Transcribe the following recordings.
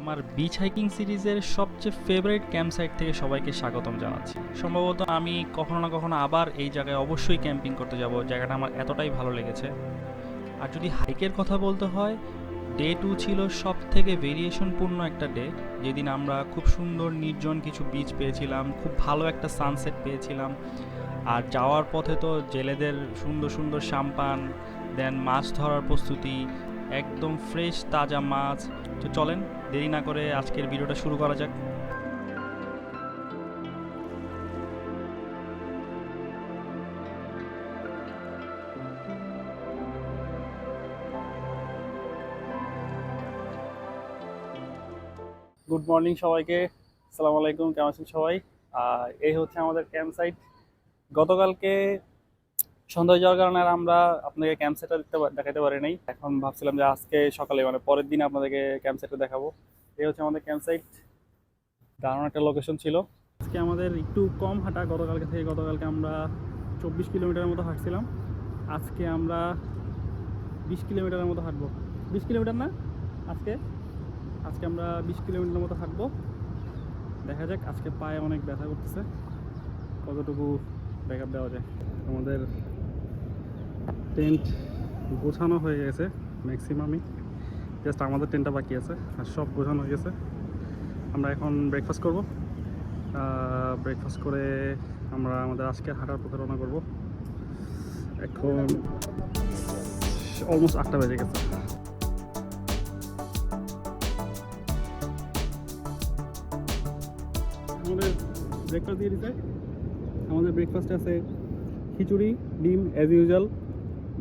আমার beach hiking সিরিজের সবচেয়ে ফেভারিট ক্যাম্প সাইট থেকে সবাইকে স্বাগতম জানাচ্ছি। সম্ভবত আমি কখনো না কখনো আবার এই জায়গায় অবশ্যই ক্যাম্পিং করতে যাব। জায়গাটা আমার এতটাই ভালো লেগেছে। আর যদি হাইকের কথা বলতে হয়, ডে 2 ছিল সব থেকে ভেরিয়েশনপূর্ণ একটা ডে, যেদিন আমরা খুব সুন্দর নির্জন কিছু বিচ পেয়েছিলাম, খুব ভালো একটা সানসেট পেয়েছিলাম। আর যাওয়ার পথে তো জেলেদের সুন্দর সুন্দর সাম্পান, দেন মাছ ধরার প্রস্তুতি, একদম ফ্রেশ তাজা মাছ। তো চলেন দেরি না করে আজকের ভিডিওটা শুরু করা যাক। গুড মর্নিং সবাইকে, আসসালামু আলাইকুম। কেমন আছেন সবাই? এই হচ্ছে আমাদের ক্যাম্প সাইট। গতকালকে সন্ধ্যা যাওয়ার কারণে আর আমরা আপনাকে ক্যাম্প সাইটটা দেখাতে পারি নাই। এখন ভাবছিলাম যে আজকে সকালে মানে পরের দিন আপনাদেরকে ক্যাম্প সাইটটা দেখাবো। এই হচ্ছে আমাদের ক্যাম্প সাইট। দারুণ একটা লোকেশন ছিল। আজকে আমাদের একটু কম হাঁটা গতকালকে থেকে। গতকালকে আমরা 24 কিলোমিটারের মতো হাঁটছিলাম, আজকে আমরা 20 কিলোমিটারের মতো হাঁটবো। 20 কিলোমিটার না, আজকে আমরা 20 কিলোমিটার মতো হাঁটবো। দেখা যাক, আজকে পায়ে অনেক ব্যথা করতেছে, কতটুকু ব্যাকআপ দেওয়া যায়। আমাদের টেন্ট গোছানো হয়ে গেছে ম্যাক্সিমামই, জাস্ট আমাদের টেন্টটা বাকি আছে, আর সব গোছানো হয়ে গেছে। আমরা এখন ব্রেকফাস্ট করব। ব্রেকফাস্ট করে আমরা আমাদের আজকে হাঁটার পথে রওনা করব। এখন অলমোস্ট 8টা বেজে গেছে। আমাদের ব্রেকফাস্ট দিয়ে দিতে। আমাদের ব্রেকফাস্টে আছে খিচুড়ি, ডিম, অ্যাজ ইউজুয়াল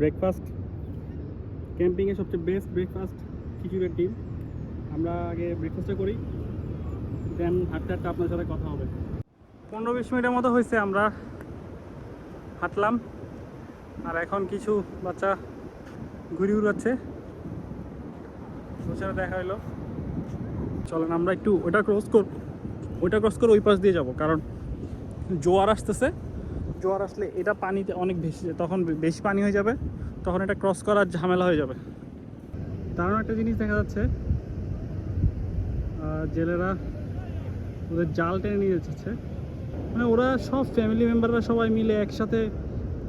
ব্রেকফাস্ট। ক্যাম্পিংয়ে সবচেয়ে বেস্ট ব্রেকফাস্ট খিচুড়ির ডিম। আমরা আগে ব্রেকফাস্টটা করি, দেন হাঁটতে হাঁটতে আপনার সাথে কথা হবে। 15-20 মিনিটের মতো হয়েছে আমরা হাঁটলাম, আর এখন কিছু বাচ্চা ঘুরে উড়াচ্ছে, ওর সাথে দেখা হইলো। চলেন আমরা একটু ওইটা ক্রস করে ওই পাশ দিয়ে যাব, কারণ জোয়ার আসতেছে। জোয়ার আসলে এটা পানিতে অনেক বেশি, তখন বেশি পানি হয়ে যাবে, তখন এটা ক্রস করার ঝামেলা হয়ে যাবে। দারুণ একটা জিনিস দেখা যাচ্ছে, জেলেরা ওদের জাল টেনে নিয়ে যাচ্ছে। মানে ওরা সব ফ্যামিলি মেম্বাররা সবাই মিলে একসাথে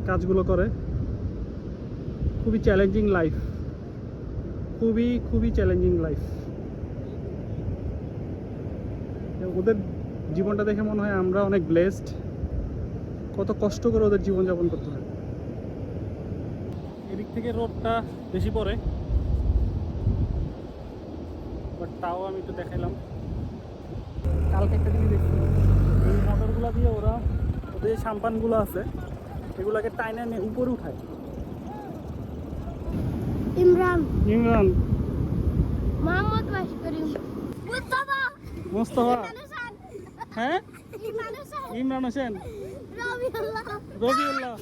কাজগুলো করে। খুবই চ্যালেঞ্জিং লাইফ, খুবই চ্যালেঞ্জিং লাইফ। ওদের জীবনটা দেখে মনে হয় আমরা অনেক ব্লেসড। কত কষ্ট করে ওদের জীবনযাপন করতে হয়। এদিক থেকে রোডটা বেশি পড়ে, বাট তাও আমি একটু দেখাইলাম। কালকে একটা জিনিস দেখছি, এই মোটরগুলো দিয়ে ওরা ওদের যে সাম্পানগুলো আছে এগুলোকে টাইনে নিয়ে উপরে উঠায়। ইমরান মোহাম্মদ করিম মোস্তফা, হ্যাঁ ইমরান হোসেন, রবিউল্লাহ।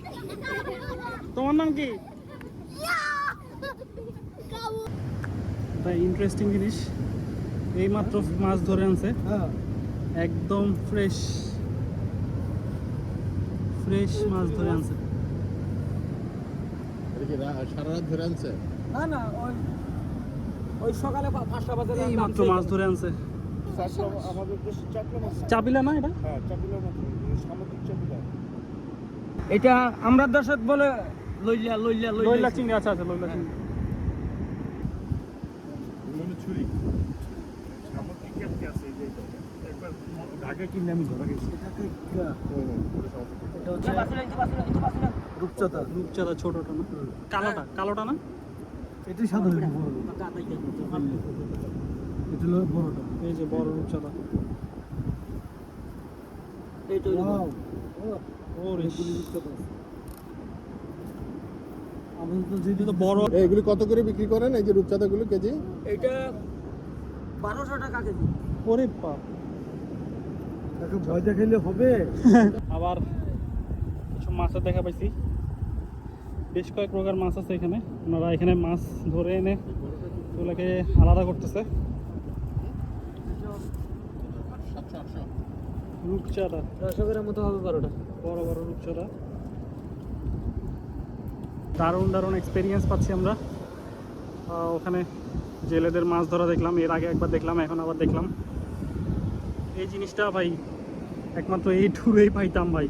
তোমার নাম কি? ইন্টারেস্টিং জিনিস, এই মাত্র মাছ ধরে আনছে, একদম ফ্রেশ মাছ ধরে আনছে। সারা রাত ধরে আনছে? না ওই সকালে 5টা বাজে এই মাত্র মাছ ধরে আনছে। আমাদের দেশে চাপলা মাছ। চাপিলা না এটা? হ্যাঁ, চাপিলার মতো, সামুদ্রিক চাপিলা। এটা আমরা দর্শক বলে লইলা চিংড়ি। আচ্ছা, লইলা চিংড়ি। এগুলো ছুরি। সামুদ্রিক ক্যাপকে আছে এই যে একবার ঢাকা কিনে আমি ধরা গেছি। এটা হচ্ছে রূপচাঁদা ছোটটা না, কালোটা না? এটাই সাধারণ বড়, এটা হলো বড়টা। এই যে বড় রূপচাঁদা। এই তো ওরে আমাদের তো যেটা তো বড়। এগুলি কত করে বিক্রি করেন এই যে রূপচাঁদাগুলো কেজি? এটা 1200 টাকা কেজি। ওরে বাপ, তাকে ভয় দেখাইলে হবে। আবার কিছু মাছের দেখা পাইছি, বেশ কয়েক প্রকার মাছ আছে এখানে। ওনারা এখানে মাছ ধরে এনে ওগুলোকে আলাদা করতেছে। রূপচাঁদা 100 মতো হবে, 12টা বড় রূপচাঁদা। দারুণ এক্সপিরিয়েন্স পাচ্ছি আমরা। ওখানে জেলেদের মাছ ধরা দেখলাম, এর আগে একবার দেখলাম, এখন আবার দেখলাম। এই জিনিসটা ভাই একমাত্র এই ট্যুরেই পাইতাম ভাই।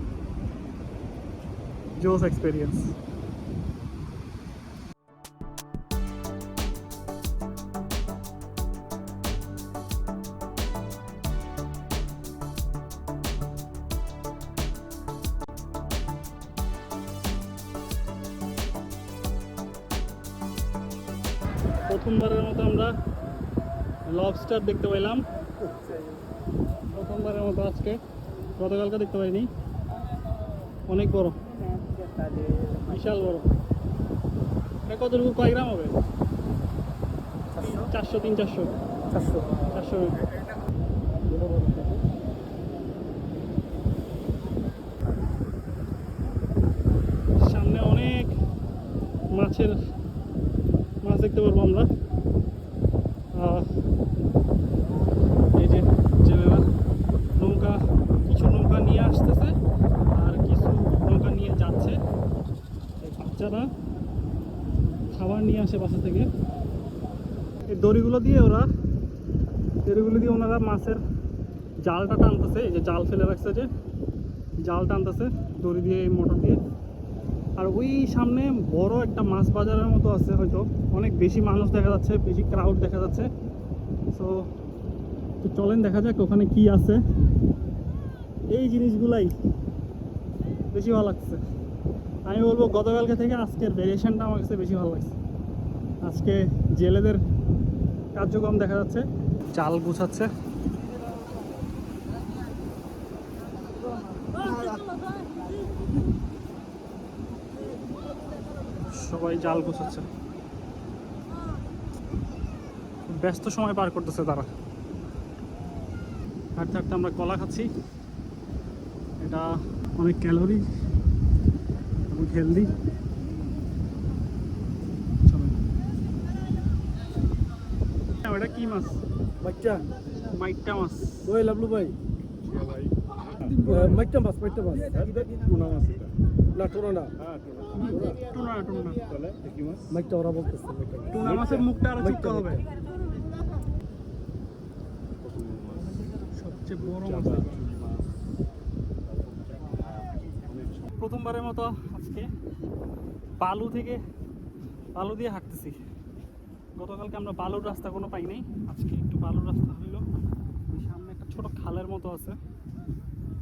জোস এক্সপিরিয়েন্স। প্রথমবারের মতো আমরা লবস্টার দেখতে পেলাম, প্রথমবারের মতো আজকে। গতকালকে দেখতে পাইনি। অনেক বড়, বিশাল বড়। এটা কতটুকু, কয় গ্রাম হবে? 400, 300, 400। সামনে অনেক মাছ দেখতে পারবো আমরা। এই যে জেলেরা কিছু নৌকা নিয়ে আসতেছে আর কিছু নৌকা নিয়ে যাচ্ছে। এই বাচ্চারা খাবার নিয়ে আসে বাসা থেকে। এই দড়িগুলো দিয়ে ওনারা মাছের জালটা টানতেছে। এই যে জাল ফেলে রাখছে, যে জাল টানতেছে দড়ি দিয়ে, এই মোটর দিয়ে। আর ওই সামনে বড় একটা মাছ বাজারের মতো আছে, হয়তো অনেক বেশি মানুষ দেখা যাচ্ছে, বেশি ক্রাউড দেখা যাচ্ছে। সো চলেন দেখা যাক ওখানে কি আছে। এই জিনিসগুলাই বেশি ভালো লাগছে। আমি বলবো গতকালকে থেকে আজকের ভেরিয়েশনটা আমার কাছে বেশি ভালো লাগছে। আজকে জেলেদের কার্যক্রম দেখা যাচ্ছে, জাল গুছাচ্ছে। সবাই জাল গুছাচ্ছে, ব্যস্ত সময় পার করতেছে তারা। হাঁটতে হাঁটতে আমরা কলা খাচ্ছি। এটা অনেক ক্যালোরি এবং হেলদি। এটা কি মাছ? মাইটটা মাছ। ওই লাভলু ভাই, মাইটটা মাছ। টুনা মাছ এটা। না টোনা না, টুনা। তাহলে কি মাছ? মাইটটা ওরা বলতেছে। টুনা মাছের মুখটা আরো ছোট্ট হবে। সবচেয়ে বড় মাছ। প্রথমবারের মতো আজকে বালু দিয়ে হাঁটতেছি। গতকালকে আমরা বালুর রাস্তা কোনো পাই নাই, আজকে একটু বালুর রাস্তা হইলো। সামনে একটা ছোট খালের মতো আছে,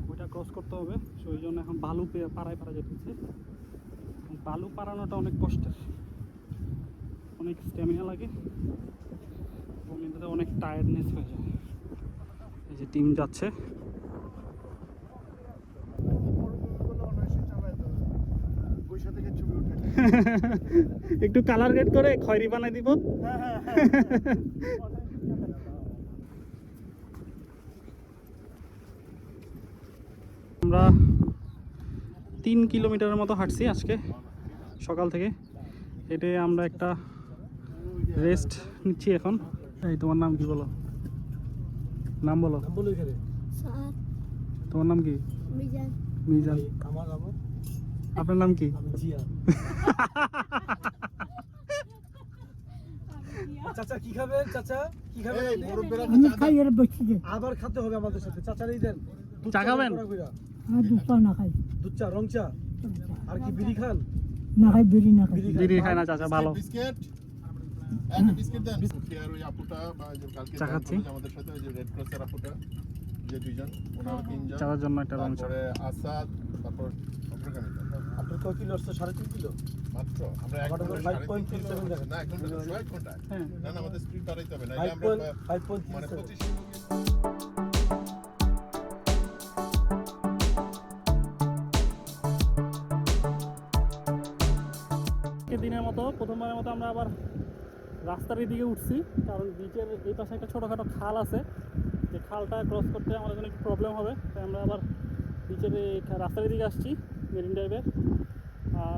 ওইটা ক্রস করতে হবে। সেই জন্য এখন বালু পাড়ায় যেতেছে। বালু পাড়ানোটা অনেক কষ্টের, অনেক স্ট্যামিনা লাগে এবং এটাতে অনেক টায়ার্ডনেস হয়ে যায়। এই যে টিম যাচ্ছে। একটু কালার গেট করে খয়রি বানাই দিব। আমরা 3 কিলোমিটারের মতো হাঁটছি আজকে সকাল থেকে। হেঁটে আমরা একটা রেস্ট নিচ্ছি এখন। এই তোমার নাম কি বলো? নাম বলো। সাত তোমার নাম কি? মিজান। মিজান। আপনার নাম কি? চাচা কি খাবেন? চাচা কি খাবেন? আমি খাই এর বসছি যে আবার খেতে হবে আমাদের সাথে। চাচারই দেন। চা খাবেন? আর দুধ চা না খাই, দুধ চা, রং চা, আর কি বিড়ি খান? না খাই, বিড়ি না খাই। বিড়ি খায় না চাচা, ভালো। বিস্কিট একটা বিস্কিট দেন। আর ওই আপুটা বা যে কালকে চা খাচ্ছি। আমাদের সাথে ওই যে রেড ক্রসের আপুটা, যে দুইজন, ওনারা তিনজন। চাচার জন্য একটা রং চা। তারপরে আসাদ, তারপর অগ্রগামীটা। আপনার কয় কিলো আসছে? 3.5 কিলো মাত্র আমরা এক আমার ঘন্টা 5.37 দেখেন। না, এক ঘন্টা না, 1 ঘন্টা। হ্যাঁ। না না, আমাদের স্পিড বাড়াইতে হবে না, এটা আমরা মানে 5.37 দিনের মতো প্রথমবারের মতো আমরা আবার রাস্তার দিকে উঠছি, কারণ বিচের এই পাশে একটা ছোটোখাটো খাল আছে। যে খালটা ক্রস করতে আমাদের জন্য একটু প্রবলেম হবে, তাই আমরা আবার বিচের এই রাস্তার দিকে আসছি, মেরিন ড্রাইভের।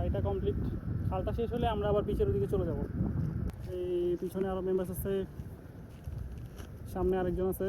এটা কমপ্লিট, খালটা শেষ হলে আমরা আবার বিচের দিকে চলে যাব। এই পিছনে আরও মেম্বার্স আছে, সামনে আরেকজন আছে।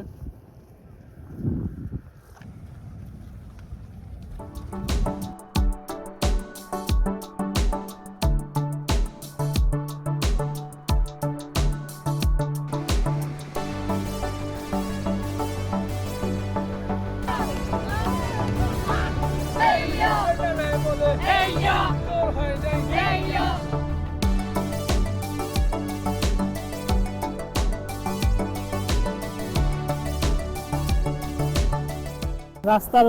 রাস্তার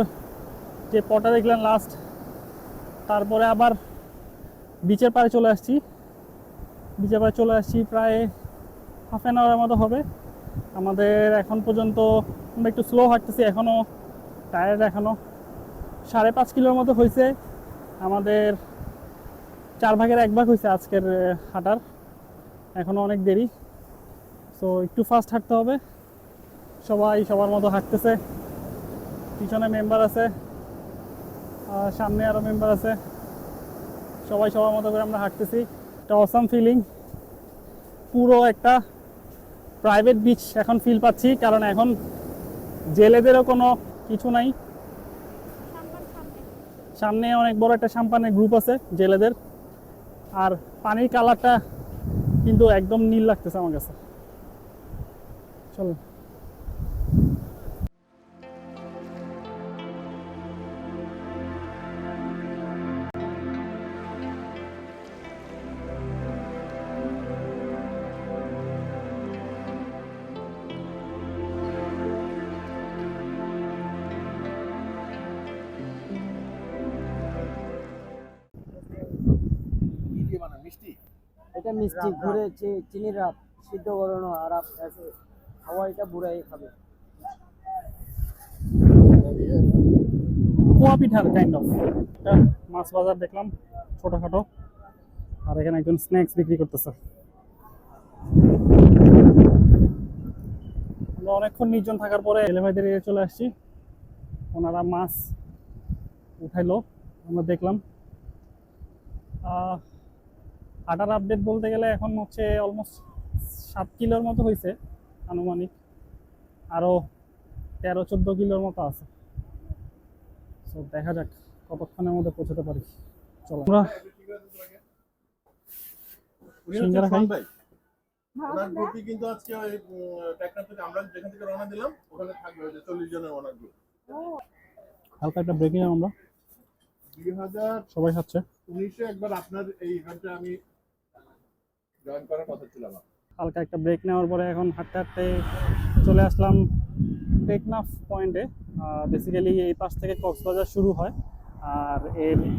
যে পটা দেখলেন লাস্ট, তারপরে আবার বিচের পাড়ে চলে আসছি। বিচের পাড়ে চলে আসছি প্রায় হাফ অ্যান আওয়ারের মতো হবে আমাদের। এখন পর্যন্ত আমরা একটু স্লো হাঁটতেছি, এখনও টায়ার্ড, এখনও 5.5 কিলোর মতো হয়েছে আমাদের। 4 ভাগের 1 ভাগ হয়েছে আজকের হাঁটার, এখনও অনেক দেরি। সো একটু ফাস্ট হাঁটতে হবে। সবাই সবার মতো হাঁটতেছে, পিছনে মেম্বার আছে, সামনে আরও মেম্বার আছে, সবাই সবার মতো করে আমরা হাঁটতেছি। একটা অসাম ফিলিং, পুরো একটা প্রাইভেট বিচ এখন ফিল পাচ্ছি, কারণ এখন জেলেদেরও কোনো কিছু নাই। সামনে অনেক বড় একটা সাম্পানের গ্রুপ আছে জেলেদের, আর পানির কালারটা কিন্তু একদম নীল লাগতেছে আমার কাছে। চলো। কি দিয়ে বানান মিষ্টি? এটা মিষ্টি ঘুরে চিনির রাত সিদ্ধ করানো, আর আছে খাওয়া, এটা বুড়াই খাবে। পোয়া পিঠার কাইন্ড অফ একটা মাছ বাজার দেখলাম ছোটখাটো, আর এখানে একজন স্ন্যাক্স বিক্রি করতেছে। আমরা অনেকক্ষণ নির্জন থাকার পরে এলে ভাইদের এরিয়া চলে আসছি। ওনারা মাছ উঠাইলো, আমরা দেখলাম। হাঁটার আপডেট বলতে গেলে এখন হচ্ছে অলমোস্ট 7 কিলোর মতো হয়েছে আনুমানিক, আরও 13-14 কিলোর মতো আছে। তো দেখা যাক কতক্ষণের মধ্যে পৌঁছতে পারি। চলো আমরা সিঙ্গারা খাই। ওনার গ্রুপই কিন্তু আজকে ওই টেকনাফ থেকে আমরা যেখান থেকে রওনা দিলাম ওখানে থাকবে ওই যে 40 জনের ওনার গ্রুপ। হালকা একটা ব্রেক নিলাম আমরা, 2019 সবাই খাচ্ছে। একবার আপনার এই ইভেন্টে আমি জয়েন করার কথা ছিল আমার। হালকা একটা ব্রেক নেওয়ার পরে এখন হাঁটতে হাঁটতে চলে আসলাম টেকনাফ পয়েন্টে। বেসিক্যালি এই পাশ থেকে কক্সবাজার শুরু হয়, আর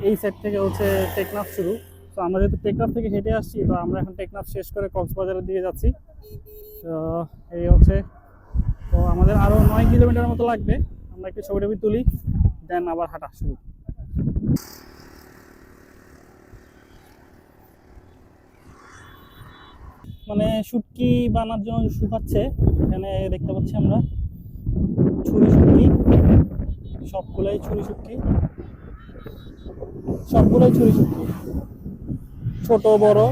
এই সাইড থেকে হচ্ছে টেকনাফ শুরু। তো আমরা যেহেতু টেকনাফ থেকে হেঁটে আসছি, তো আমরা এখন টেকনাফ শেষ করে কক্সবাজারের দিকে যাচ্ছি। তো এই হচ্ছে, তো আমাদের আরও 9 কিলোমিটার মতো লাগবে। আমরা একটু ছবি টবি তুলি, দেন আবার হাঁটা শুরু। মানে শুটকি বানার জন্য শুকাচ্ছে, এখানে দেখতে পাচ্ছি আমরা ছুরি শুটকি, সবগুলোই ছুরি শুটকি, সবগুলোই ছুরি শুটকি, ছোট বড়।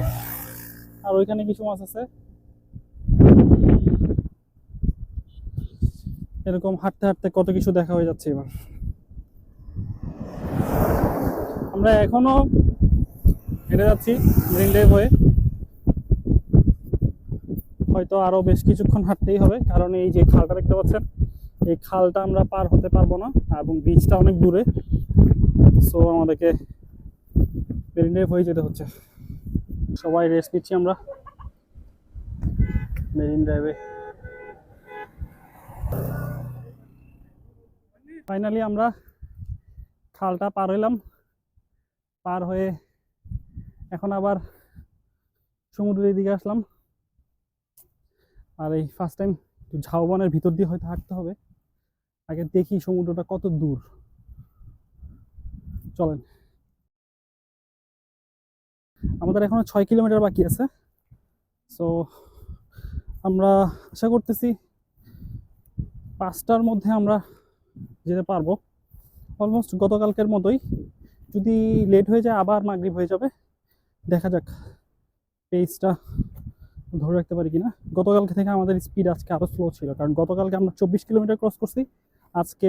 আর ওইখানে কিছু মাছ আছে। এরকম হাঁটতে হাঁটতে কত কিছু দেখা হয়ে যাচ্ছে এবার। আমরা এখনো হেঁটে যাচ্ছি মেরিন ড্রাইভ হয়ে, হয়তো আরো বেশ কিছুক্ষণ হাঁটতেই হবে, কারণ এই যে খালটা দেখতে পাচ্ছেন, এই খালটা আমরা পার হতে পারবো না, এবং বিচটা অনেক দূরে। সো আমাদেরকে মেরিন ড্রাইভ হয়ে যেতে হচ্ছে। সবাই রেস্ট নিচ্ছি আমরা মেরিন ড্রাইভে। ফাইনালি আমরা খালটা পার হইলাম, পার হয়ে এখন আবার সমুদ্রের দিকে আসলাম। আর এই ফার্স্ট টাইম ঝাউবনের ভিতর দিয়ে হয়তো হাঁটতে হবে, আগে দেখি সমুদ্রটা কত দূর। চলেন, আমাদের এখনো 6 কিলোমিটার বাকি আছে। সো আমরা আশা করতেছি 5টার মধ্যে আমরা যেতে পারবো, অলমোস্ট গতকালকের মতোই। যদি লেট হয়ে যায় আবার মাগরিব হয়ে যাবে, দেখা যাক পেসটা ধরে রাখতে পারি কিনা। গতকালকে থেকে আমাদের স্পিড আজকে আরও স্লো ছিল, কারণ গতকালকে আমরা 24 কিলোমিটার ক্রস করছি, আজকে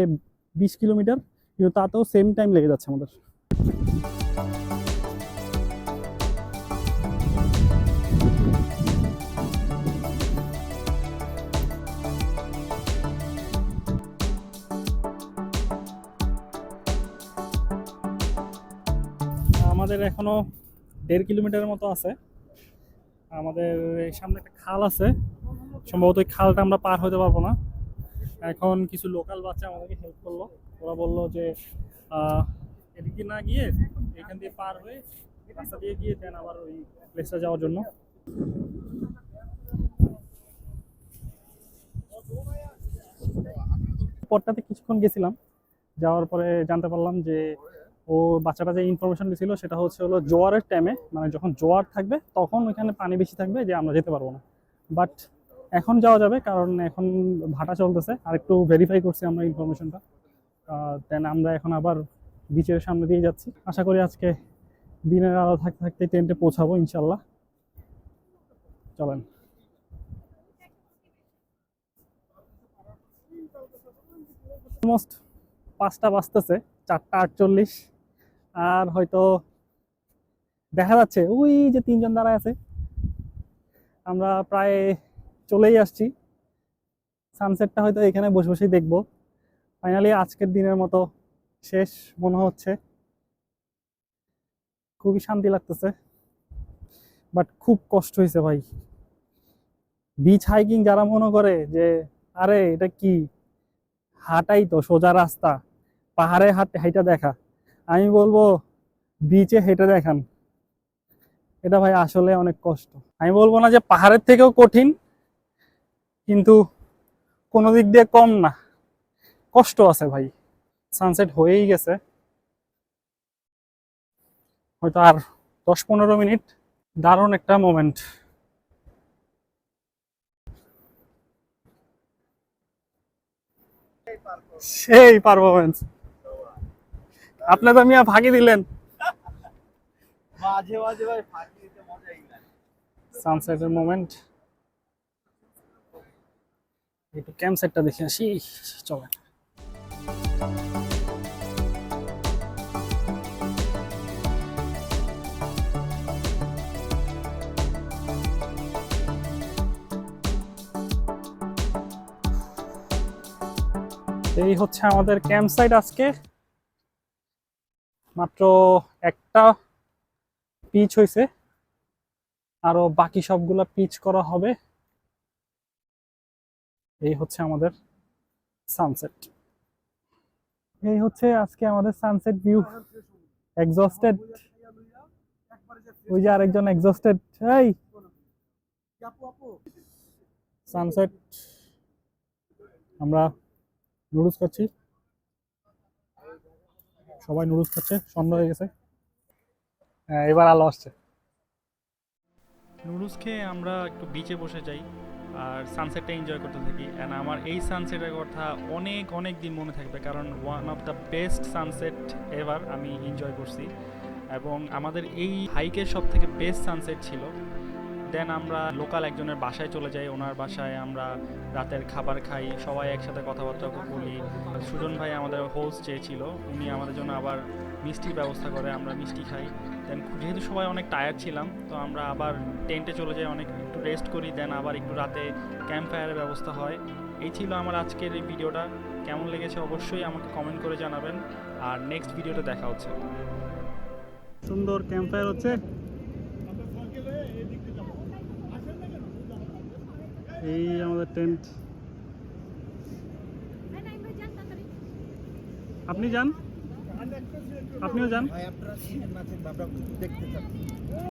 20 কিলোমিটার, কিন্তু তাতেও সেম টাইম লেগে যাচ্ছে আমাদের। আমাদের এখনো 1.5 কিলোমিটারের মতো আছে। আমাদের সামনে একটা খাল আছে, সম্ভবত ওই খালটা আমরা পার হতে পারবো না। এখন কিছু লোকাল বাচ্চা আমাদেরকে হেল্প করলো, ওরা বললো যে এদিক দিয়ে না গিয়ে এখান দিয়ে পার হয়ে রাস্তা দিয়ে গিয়ে দেন আবার ওই প্লেসটা যাওয়ার জন্য। পরটাতে কিছুক্ষণ গেছিলাম, যাওয়ার পরে জানতে পারলাম যে ও বাচ্চাটা যে ইনফরমেশন দিয়েছিল সেটা হলো জোয়ারের টাইমে, মানে যখন জোয়ার থাকবে তখন ওইখানে পানি বেশি থাকবে, যে আমরা যেতে পারবো না। বাট এখন যাওয়া যাবে, কারণ এখন ভাটা চলতেছে। আর একটু ভেরিফাই করছি আমরা ইনফরমেশনটা, দেন আমরা এখন আবার বিচের সামনে দিয়ে যাচ্ছি। আশা করি আজকে দিনের আলো থাকতে থাকতে টেন্টে পৌঁছাবো ইনশাল্লাহ। চলেন। অলমোস্ট 5টা বাজতেছে, 4:48, আর হয়তো দেখা যাচ্ছে ওই যে 3জন দাঁড়ায় আছে। আমরা প্রায় চলেই আসছি। সানসেটটা হয়তো এখানে বসে বসেই দেখবো। ফাইনালি আজকের দিনের মতো শেষ মনে হচ্ছে। খুবই শান্তি লাগতেছে, বাট খুব কষ্ট হয়েছে ভাই। বিচ হাইকিং যারা মনে করে যে আরে এটা কি, হাঁটাই তো সোজা রাস্তা, পাহাড়ে হাইটা দেখা, আমি বলবো বিচে হেঁটে দেখান। এটা ভাই আসলে অনেক কষ্ট। আমি বলবো না যে পাহাড়ের থেকেও কঠিন, কিন্তু কোনো দিক দিয়ে কম না, কষ্ট আছে ভাই। সানসেট হয়েই গেছে, হয়তো আর 10-15 মিনিট। দারুণ একটা মোমেন্ট। সেই পারফরমেন্স। আপনি তো মিয়া ফাঁকি দিলেন। মাঝে মাঝে ভাই ফাঁকি দিতে মজাই লাগে। সানসেটের মোমেন্ট। একটু ক্যাম্প সাইটটা দেখে আসি, চলে। এই হচ্ছে আমাদের ক্যাম্প সাইট। আজকে মাত্র একটা পিচ হয়েছে, আরো বাকি সবগুলা পিচ করা হবে। এই হচ্ছে আমাদের সানসেট। এই হচ্ছে আজকে আমাদের সানসেট ভিউ। এক্সস্টেড, ওই যে আরেকজন এক্সস্টেড। এই সানসেট, আমরা নুডলস খাচ্ছি, সবাই নুডলস খাচ্ছে, সন্ধ্যা হয়ে গেছে। হ্যাঁ, এবার আলো আসছে। নুডলস খেয়ে আমরা একটু বিচে বসে যাই আর সানসেটটা এনজয় করতে থাকি। অ্যান্ড আমার এই সানসেটের কথা অনেক অনেক দিন মনে থাকবে, কারণ one of the best sunset ever আমি এনজয় করছি। এবং আমাদের এই হাইকের সব থেকে বেস্ট সানসেট ছিল। দেন আমরা লোকাল একজনের বাসায় চলে যাই, ওনার বাসায় আমরা রাতের খাবার খাই, সবাই একসাথে কথাবার্তা বলি। সুজন ভাই আমাদের হোস্ট চেয়েছিল, উনি আমাদের জন্য আবার মিষ্টির ব্যবস্থা করে, আমরা মিষ্টি খাই। দেন যেহেতু সবাই অনেক টায়ার্ড ছিলাম, তো আমরা আবার টেন্টে চলে যাই, অনেক একটু রেস্ট করি। দেন আবার একটু রাতে ক্যাম্প ফায়ারের ব্যবস্থা হয়। এই ছিল আমার আজকের এই ভিডিওটা। কেমন লেগেছে অবশ্যই আমাকে কমেন্ট করে জানাবেন, আর নেক্সট ভিডিওতে দেখা হচ্ছে। সুন্দর ক্যাম্প ফায়ার হচ্ছে। এই আমাদের টেন্ট। আপনি যান, আপনিও যান। ভাই আপনারা চিনেন না চিনেন আমরা দেখতে থাকি।